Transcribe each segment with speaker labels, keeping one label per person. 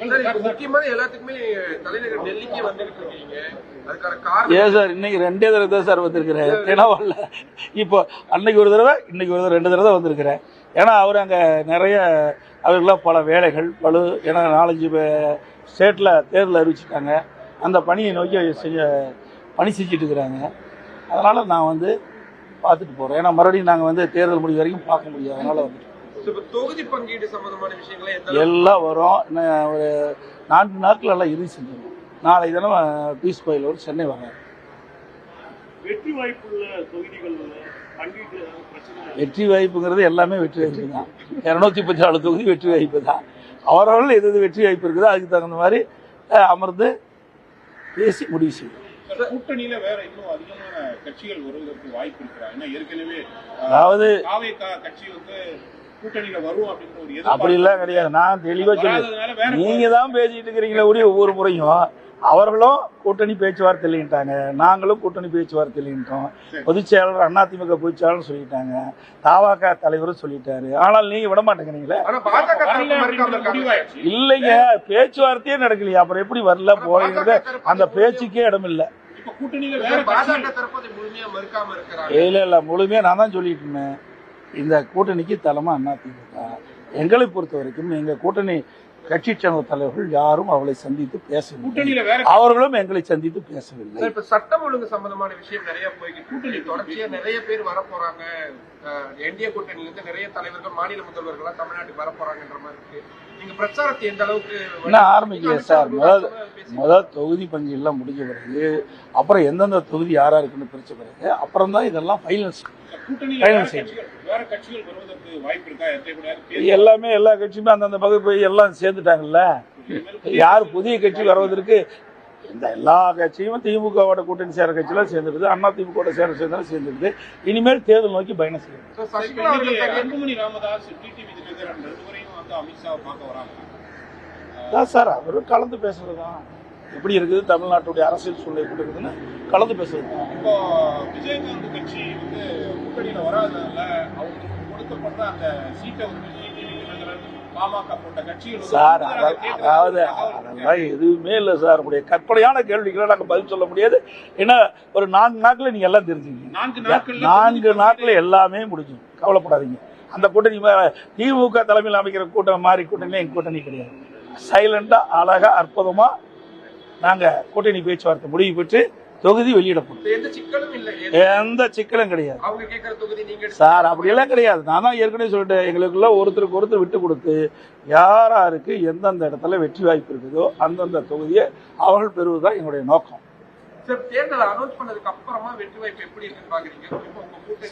Speaker 1: முக்கியமான எல்லாத்துக்குமே தலைநகர் டெல்லிக்கே வந்துட்டு இருக்கீங்க. அதுக்கான காரணம்
Speaker 2: ஏன் சார் இன்னைக்கு 2 தடவை தான் சார் வந்திருக்கிறேன். ஏன்னா வரல, இப்போ அன்னைக்கு ஒரு தடவை, இன்னைக்கு ஒரு தடவை, 2 தடவை தான் வந்திருக்கிறேன். ஏன்னா அவர் அங்கே நிறைய அவர்களாம் பல வேலைகள் பழு, ஏன்னா 4-5 ஸ்டேட்டில் தேர்தல் அறிவிச்சிட்டாங்க. அந்த பணியை நோக்கி பணி செஞ்சுட்டு இருக்கிறாங்க. அதனால் நான் வந்து பார்த்துட்டு போகிறேன். ஏன்னா மறுபடியும் நாங்கள் வந்து தேர்தல் முடிவு வரைக்கும் பார்க்க முடியாது. அதனால் வந்துட்டு
Speaker 1: தொகுதி பங்கீடு சம்பந்தமான விஷயங்கள்
Speaker 2: எல்லாம் வரும். இன்னும் ஒரு 4 நாட்கள் எல்லாம் இறுதி செஞ்சிடும். நாளை தினம் பீஸ் கோயில் ஒரு சென்னை வர்றாரு.
Speaker 3: வெற்றி வாய்ப்புள்ள தொகுதிகள்
Speaker 2: வெற்றி வாய்ப்புங்கிறது எல்லாமே வெற்றி வாய்ப்பு தான். 234 தொகுதி வெற்றி வாய்ப்பு தான். அவரவர்கள் எது வெற்றி வாய்ப்பு இருக்குதோ அதுக்கு தகுந்த மாதிரி அமர்ந்து பேசி முடிவு செய்யும்.
Speaker 3: கூட்டணியில வேற இன்னும் அதிகமான கட்சிகள் வருவதற்கு வாய்ப்பு இருக்கிறா? ஏன்னா ஏற்கனவே
Speaker 2: அதாவது
Speaker 3: கட்சி வந்து கூட்டணியில வரும் அப்படின்ற ஒரு
Speaker 2: அப்படிலாம் கிடையாது. நான் தெளிவா சொல்லுவேன். நீங்க தான் பேசிட்டு இருக்கிறீங்களே கூடிய ஒவ்வொரு முறையும் அவர்களும் கூட்டணி பேச்சுவார்த்தை இல்லைன்ட்டாங்க, நாங்களும் கூட்டணி பேச்சுவார்த்தை இல்லைன்ட்டோம். பொதுச் செயலாளர் அதிமுக பொதுச் செயலாளர் சொல்லிட்டாங்க, தவாக தலைவரும் சொல்லிட்டாரு. ஆனால் நீங்க விட மாட்டேங்கிறீங்களே. இல்லைங்க, பேச்சுவார்த்தையே நடக்கலையா, அப்புறம் எப்படி வரல போகிறது? அந்த பேச்சுக்கே இடம் இல்லை. இல்ல முழுமையா நான் தான் சொல்லிட்டு இருந்தேன். இந்த கூட்டணிக்கு தலைமை அதிமுக. எங்களை பொறுத்த வரைக்கும் எங்க கூட்டணி கட்சி சேர்ந்த தலைவர்கள் யாரும் அவளை சந்தித்து பேசவில்லை, அவர்களும் எங்களை சந்தித்து பேசவில்லை.
Speaker 1: இப்ப சட்டம் ஒழுங்கு சம்பந்தமான விஷயம் நிறைய போய்கிட்டு கூட்டணி தொடர்ச்சியா நிறைய பேர் வரப்போறாங்க. என்டிஏ கூட்டணியில இருந்து நிறைய தலைவர்கள், மாநில முதல்வர்கள் தமிழ்நாட்டுக்கு வரப்போறாங்கன்ற மாதிரி இருக்கு. நீங்க பிரச்சாரத்தை எந்த அளவுக்கு
Speaker 2: இன்னும் ஆரம்பிக்கல சார்? முதல் தொகுதி பங்கீடுலாம் முடிஞ்ச பிறகு, அப்புறம் எந்தெந்த தொகுதி யாரா இருக்குன்னு பிரிச்ச பிறகு அப்புறம் தான் இதெல்லாம் ஃபைனல் எல்லாமே. எல்லா கட்சியுமே அந்தந்த பகுதி போய் எல்லாம் சேர்ந்துட்டாங்கல்ல. யார் புதிய கட்சி வருவதற்கு இந்த எல்லா கட்சியும் திமுகவோட கூட்டணி சேர கட்சியெல்லாம் சேர்ந்துருது, அண்ணா திமுக சேர்ந்தாலும் சேர்ந்துருது. இனிமேல் தேர்தல் நோக்கி பயணம் செய்யணும். சார் அவரும் கலந்து பேசுறதுதான். எப்படி இருக்குது தமிழ்நாட்டுடைய அரசியல் சூழ்நிலை எப்படி இருக்குதுன்னு கலந்து பேசுறது.
Speaker 3: இப்போ விஜயகாந்த் கட்சி வந்து கூட்டணியில வராதனால அவங்களுக்கு கொடுக்கப்பட்ட அந்த சீட்டை வந்து
Speaker 2: சார் அதாவது அதெல்லாம் எதுவுமே இல்லை சார். உடைய கற்பனையான கேள்விகளை நாங்கள் பதில் சொல்ல முடியாது. ஏன்னா ஒரு 4 நாட்கள் நீங்க எல்லாம் தெரிஞ்சுக்கீங்க. 4 நாட்கள் எல்லாமே முடிஞ்சு, கவலைப்படாதீங்க. அந்த கூட்டணி திமுக தலைமையில் அமைக்கிற கூட்டம் மாதிரி கூட்டணி எங்க கூட்டணி கிடையாது. சைலண்டா அழகா அற்புதமா நாங்க கூட்டணி பேச்சுவார்த்தை முடிவு பெற்று தொகுதி வெளியிடப்படும். எந்த சிக்கலும் கிடையாது சார். அப்படியெல்லாம் கிடையாது. நான் தான் ஏற்கனவே சொல்லிட்டேன், எங்களுக்குள்ள ஒருத்தருக்கு ஒருத்தர் விட்டு கொடுத்து யாராருக்கு எந்தெந்த இடத்துல வெற்றி வாய்ப்பு இருக்குதோ அந்தந்த தொகுதியை அவர்கள் பெறுவதுதான் எங்களுடைய நோக்கம்.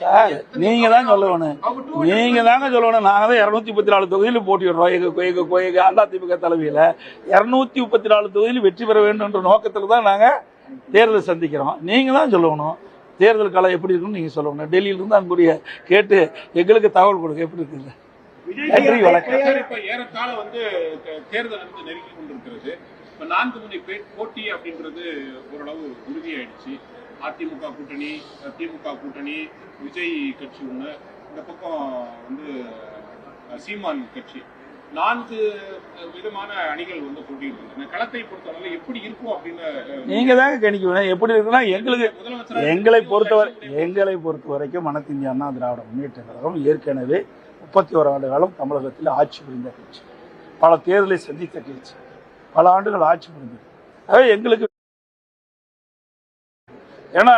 Speaker 2: சார் நீங்க தான் சொல்லணும், நீங்க தாங்க சொல்லணும். நாங்க தான் 234 தொகுதியில போட்டிடுறோம். எங்க அதிமுக தலைமையில 234 தொகுதியில் வெற்றி பெற வேண்டும் என்ற நோக்கத்துல தான் நாங்க தேர்தல் சந்திக்கிறோம். நீங்க தான் சொல்லணும் தேர்தல் காலம் எப்படி இருக்குன்னு நீங்க சொல்லணும். டெல்லியில இருந்து அங்குடைய கேட்டு எங்களுக்கு தகவல் கொடுக்க எப்படி இருக்குது.
Speaker 3: ஏறத்தாழ வந்து தேர்தல் வந்து நெருங்கி கொண்டிருக்கிறது. இப்ப 4 முனை போட்டி அப்படின்றது ஓரளவு உறுதியாயிடுச்சு. அதிமுக கூட்டணி, திமுக கூட்டணி, விஜய் கட்சி ஒண்ணு, இந்த பக்கம் வந்து சீமான் கட்சி, 4 விதமான அணிகள் வந்து போட்டியிட்டு களத்தை பொறுத்தவரை எப்படி இருக்கும் அப்படின்னு
Speaker 2: நீங்க தாங்க கணிக்கணும். எப்படி இருக்குன்னா எங்களை பொறுத்த வரைக்கும் அனைத்து இந்திய அண்ணா திராவிட முன்னேற்ற கழகம் ஏற்கனவே 31 ஆண்டு காலம் தமிழகத்தில் ஆட்சி புரிந்த கட்சி, பல தேர்தலை சந்தித்த கட்சி, பல ஆண்டுகள் ஆட்சி புரிந்தது. ஆகவே எங்களுக்கு ஏன்னா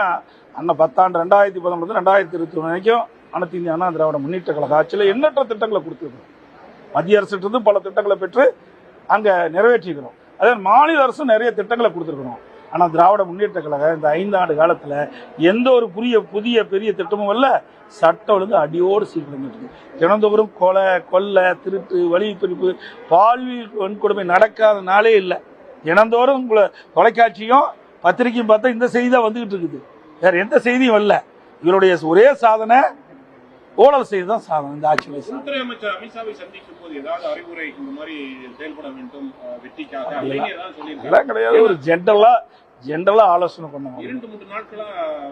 Speaker 2: அண்ணன் 10 ஆண்டு 2019 2021 வரைக்கும் அனைத்து இந்திய அண்ணா திராவிட முன்னேற்ற கழக ஆட்சியில் எண்ணற்ற திட்டங்களை கொடுத்துருக்கோம். மத்திய அரசு பல திட்டங்களை பெற்று அங்க நிறைவேற்றிக்கிறோம். அதே மாநில அரசும் நிறைய திட்டங்களை கொடுத்துருக்கணும். ஆனால் திராவிட முன்னேற்ற கழகம் இந்த 5 ஆண்டு காலத்தில் எந்த ஒரு புதிய பெரிய திட்டமும் இல்லை. சட்ட ஒழுங்கு அடியோடு சீர்குலைஞ்சிட்டு இருக்கு. தினந்தோறும் கொலை, திருட்டு, வழி பிரிப்பு, பாலியல் வன்கொடுமை நடக்காத நாளே இல்லை. தினந்தோறும் தொலைக்காட்சியும் பத்திரிகையும் பார்த்தா இந்த செய்தி தான் வந்துகிட்டு இருக்குது. வேற எந்த செய்தியும் இல்லை. இவருடைய ஒரே சாதனை ஊழல் செய்துதான் சாதனை. இந்த ஆட்சி
Speaker 3: உள்துறை அமைச்சர் அமித்ஷாவை சந்திக்கும் போது ஏதாவது அறிவுரை இந்த மாதிரி செயல்பட வேண்டும் வெற்றிக்காக
Speaker 2: கிடையாது. ஒரு ஜென்ரலா ஆலோசனை பண்ணுவாங்க.
Speaker 3: 2-3 நாட்களா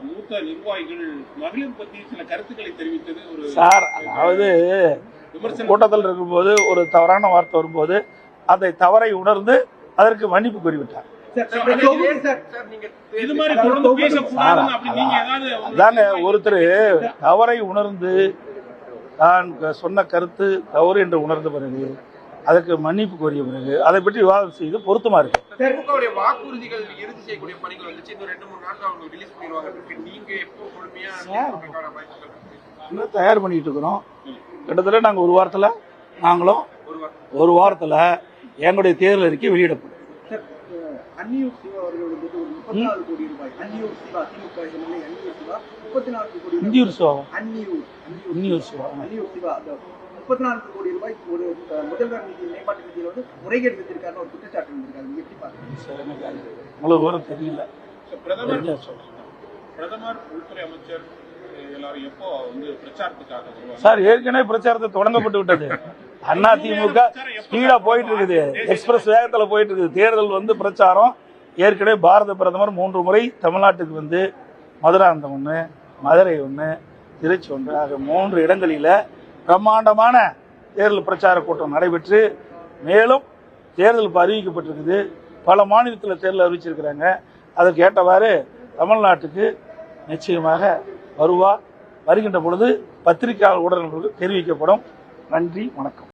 Speaker 3: மூத்த நிர்வாகிகள் மகளிர் பத்தி சில கருத்துக்களை தெரிவித்தது ஒரு
Speaker 2: சார். அதாவது கூட்டத்தில் இருக்கும்போது ஒரு தவறான வார்த்தை வரும்போது அதை தவறை உணர்ந்து அதற்கு மன்னிப்பு கூறிவிட்டார்.
Speaker 3: இது மாதிரி தொடர்ந்து பேசக்கூடாதுன்னு அப்படி நீங்க ஏதாவது
Speaker 2: அதாங்க, ஒருத்தர் தவறை உணர்ந்து தான் சொன்ன கருத்து தவறு என்று உணர்ந்த பிறகு அதற்கு மன்னிப்பு கோரிய பிறகு அதை பற்றி விவாதம் செய்து பொருத்தமா இருக்கு.
Speaker 1: திமுகவுடைய வாக்குறுதிகள் இறுதி செய்யக்கூடிய பணிகள் வந்துச்சு. இன்னும் 2-3 நாட்கள் அவங்க ரிலீஸ் பண்ணிடுவாங்க. நீங்க எப்போ முழுமையா
Speaker 2: இன்னும் தயார் பண்ணிட்டு இருக்கிறோம். கிட்டத்தட்ட நாங்க நாங்களும் ஒரு வாரத்துல எங்களுடைய தேர்தல் அறிக்கை வெளியிடப்படும்.
Speaker 4: அன்னியூர் சிவா அவர்கள் வந்து ஒரு 34 கோடி ரூபாய், அன்னியூர் சிவா திமுக எம்எல்ஏ அன்னியூர் சிவா 34 கோடி
Speaker 2: இந்தியூர் சிவா
Speaker 4: அன்னியூர் சிவா 34 கோடி ரூபாய் ஒரு முதல்வர் நிதி மேம்பாட்டு நிதியில வந்து முறைகேடு செஞ்சிருக்காருன்னு ஒரு குற்றச்சாட்டு இருந்திருக்காரு. நீங்க எப்படி பாக்குறீங்க?
Speaker 2: உங்களுக்கு ஒரு தெரியல.
Speaker 3: பிரதமர் உள்துறை அமைச்சர் எல்லாரும் எப்போ வந்து பிரச்சாரத்துக்காக வருவாங்க?
Speaker 2: சார், ஏற்கனவே பிரச்சாரத்தை தொடங்கப்பட்டு விட்டது. அதிமுக ஸ்பீடா போயிட்டு இருக்குது, எக்ஸ்பிரஸ் வேகத்துல போயிட்டு இருக்குது. தேர்தல் வந்து பிரச்சாரம் ஏற்கனவே பாரத பிரதமர் 3 முறை தமிழ்நாட்டுக்கு வந்து மதுராந்தகம் 1, மதுரை 1, திருச்சி 1 ஆக 3 இடங்களில பிரம்மாண்டமான தேர்தல் பிரச்சார கூட்டம் நடைபெற்று மேலும் தேர்தல் அறிவிக்கப்பட்டிருக்குது. பல மாநிலத்தில் தேர்தல் அறிவிச்சிருக்கிறாங்க. அதற்கு ஏற்றவாறு தமிழ்நாட்டுக்கு நிச்சயமாக வருகின்ற பொழுது பத்திரிகையாளர் ஊடகங்களுக்கு தெரிவிக்கப்படும். நன்றி, வணக்கம்.